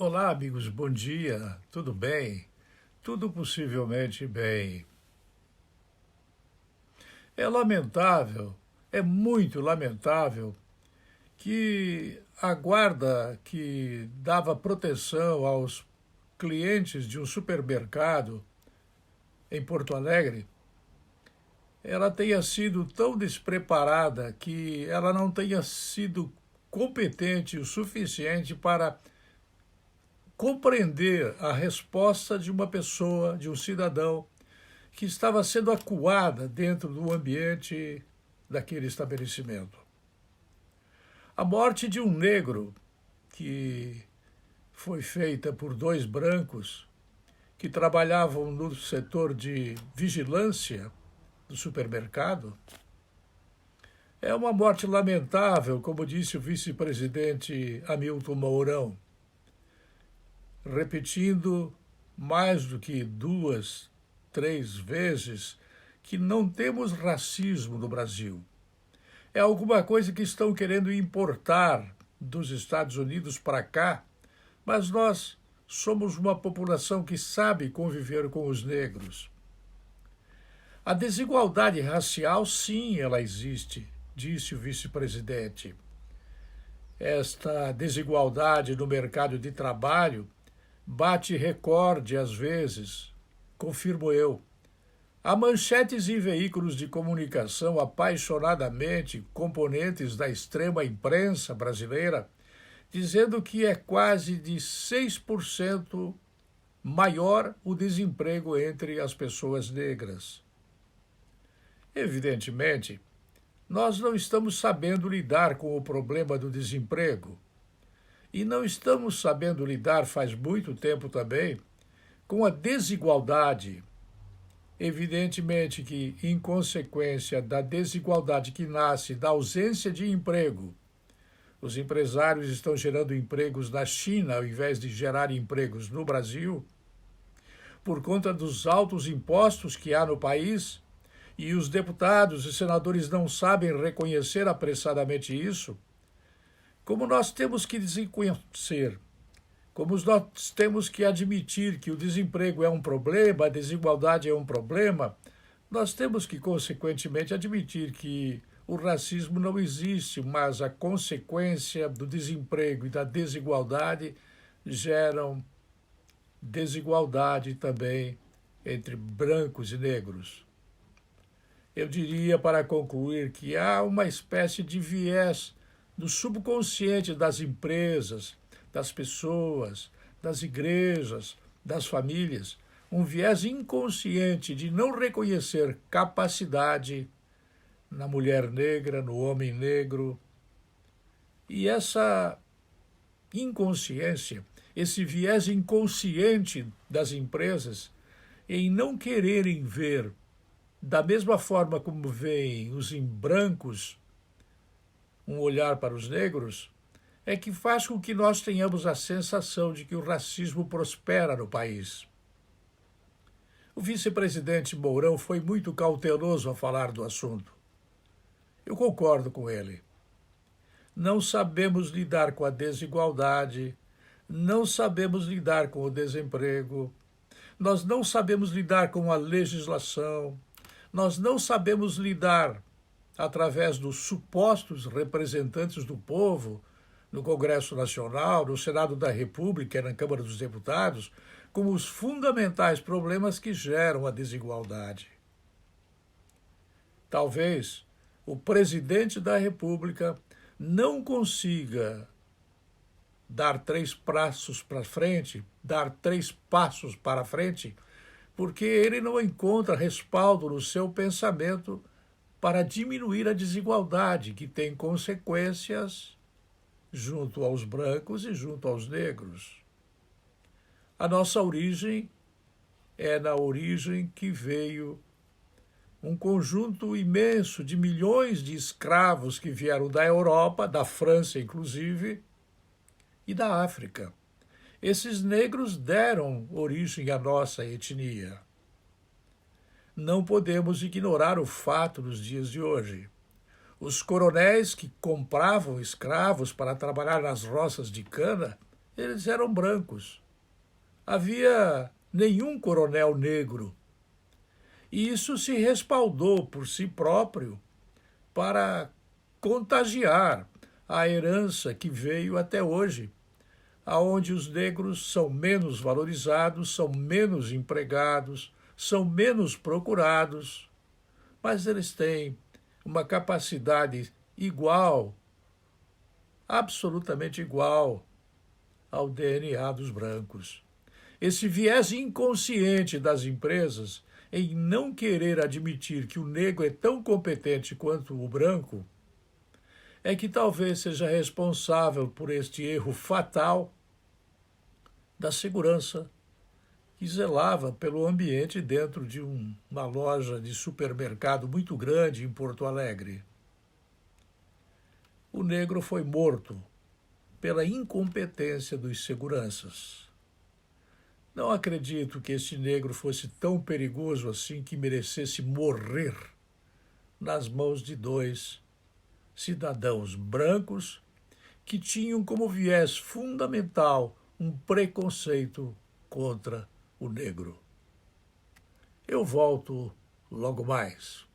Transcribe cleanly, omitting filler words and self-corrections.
Olá, amigos, bom dia. Tudo bem? Tudo possivelmente bem. É lamentável, é muito lamentável que a guarda que dava proteção aos clientes de um supermercado em Porto Alegre, ela tenha sido tão despreparada que ela não tenha sido competente o suficiente para compreender a resposta de uma pessoa, de um cidadão, que estava sendo acuada dentro do ambiente daquele estabelecimento. A morte de um negro, que foi feita por dois brancos que trabalhavam no setor de vigilância do supermercado, é uma morte lamentável, como disse o vice-presidente Hamilton Mourão, repetindo mais do que duas, três vezes que não temos racismo no Brasil. É alguma coisa que estão querendo importar dos Estados Unidos para cá, mas nós somos uma população que sabe conviver com os negros. A desigualdade racial, sim, ela existe, disse o vice-presidente. Esta desigualdade no mercado de trabalho bate recorde às vezes, confirmo eu. Há manchetes em veículos de comunicação apaixonadamente componentes da extrema imprensa brasileira dizendo que é quase de 6% maior o desemprego entre as pessoas negras. Evidentemente, nós não estamos sabendo lidar com o problema do desemprego. E não estamos sabendo lidar faz muito tempo também com a desigualdade. Evidentemente que, em consequência da desigualdade que nasce da ausência de emprego, os empresários estão gerando empregos na China ao invés de gerar empregos no Brasil, por conta dos altos impostos que há no país, e os deputados e senadores não sabem reconhecer apressadamente isso. Como nós temos que reconhecer, como nós temos que admitir que o desemprego é um problema, a desigualdade é um problema, nós temos que, consequentemente, admitir que o racismo não existe, mas a consequência do desemprego e da desigualdade geram desigualdade também entre brancos e negros. Eu diria, para concluir, que há uma espécie de viés do subconsciente das empresas, das pessoas, das igrejas, das famílias, um viés inconsciente de não reconhecer capacidade na mulher negra, no homem negro. E essa inconsciência, esse viés inconsciente das empresas em não quererem ver, da mesma forma como veem os brancos, um olhar para os negros, é que faz com que nós tenhamos a sensação de que o racismo prospera no país. O vice-presidente Mourão foi muito cauteloso ao falar do assunto. Eu concordo com ele. Não sabemos lidar com a desigualdade, não sabemos lidar com o desemprego, nós não sabemos lidar com a legislação, nós não sabemos lidar através dos supostos representantes do povo no Congresso Nacional, no Senado da República e na Câmara dos Deputados, com os fundamentais problemas que geram a desigualdade. Talvez o presidente da República não consiga dar três passos para frente, porque ele não encontra respaldo no seu pensamento para diminuir a desigualdade, que tem consequências junto aos brancos e junto aos negros. A nossa origem é na origem que veio um conjunto imenso de milhões de escravos que vieram da Europa, da França inclusive, e da África. Esses negros deram origem à nossa etnia. Não podemos ignorar o fato nos dias de hoje. Os coronéis que compravam escravos para trabalhar nas roças de cana Eles eram brancos. Havia nenhum coronel negro. E isso se respaldou por si próprio para contagiar a herança que veio até hoje, aonde os negros são menos valorizados, são menos empregados, são menos procurados, mas eles têm uma capacidade igual, absolutamente igual ao DNA dos brancos. Esse viés inconsciente das empresas em não querer admitir que o negro é tão competente quanto o branco é que talvez seja responsável por este erro fatal da segurança que zelava pelo ambiente dentro de uma loja de supermercado muito grande em Porto Alegre. O negro foi morto pela incompetência dos seguranças. Não acredito que este negro fosse tão perigoso assim que merecesse morrer nas mãos de dois cidadãos brancos que tinham como viés fundamental um preconceito contra o negro. Eu volto logo mais.